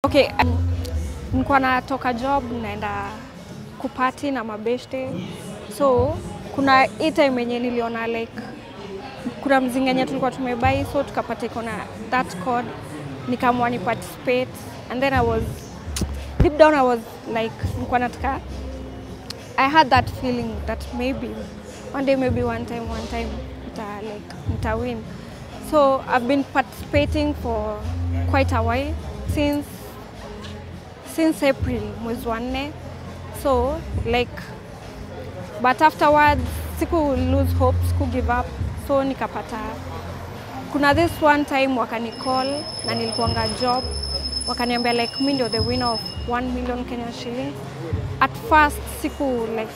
Okay, nilikuwa natoka job naenda kupati na mabeshte. So kuna hii time yenye niliona like kuna mzinga yenye tulikuwa tumebai, so tukapata iko na that code, nikaamua ni participate, and then I was deep down I was like nilikuwa nataka, I had that feeling that maybe one day, maybe one time nita win. So I've been participating for quite a while, since April, mwezi wa 4. So like, but afterwards siku lose hope, siku give up. So nikapata, kuna this one time wakani call na nilikuanga job, wakaniambia like mimi ndio the winner of 1 million Kenyan shillings. At first siku like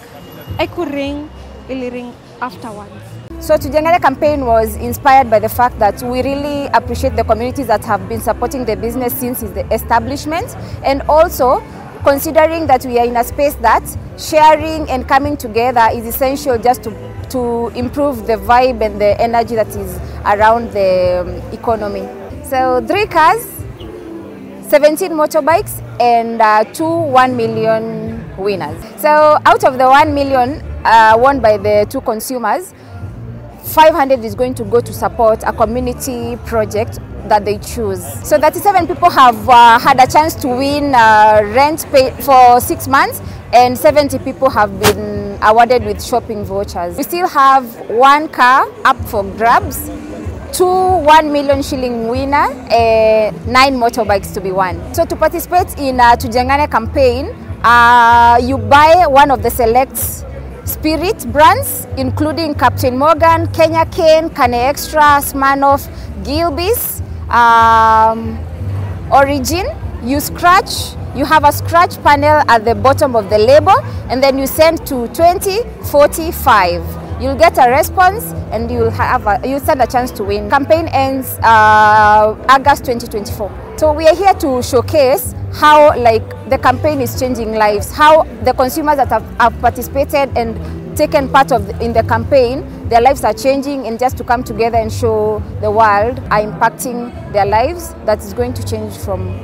I could ring, ili ring afterwards. So Tujengane campaign was inspired by the fact that we really appreciate the communities that have been supporting the business since the establishment, and also considering that we are in a space that sharing and coming together is essential just to improve the vibe and the energy that is around the economy. So 3 cars, 17 motorbikes, and 2 1 million winners. So out of the 1 million won by the 2 consumers, 500 is going to go to support a community project that they choose. So 37 people have had a chance to win rent paid for 6 months, and 70 people have been awarded with shopping vouchers. We still have 1 car up for grabs, 2 1 million shilling winner, 9 motorbikes to be won. So to participate in a Tujengane campaign, you buy one of the select spirit brands, including Captain Morgan, Kenya Cane, Kane Extra, Smirnoff, Gilbey's, Origin. You have a scratch panel at the bottom of the label, and then you send to 2045. You'll get a response, and you'll stand a chance to win. Campaign ends August 2024. So we are here to showcase how the campaign is changing lives, how the consumers that have participated and taken part in the campaign, their lives are changing, and just to come together and show the world are impacting their lives, that is going to change from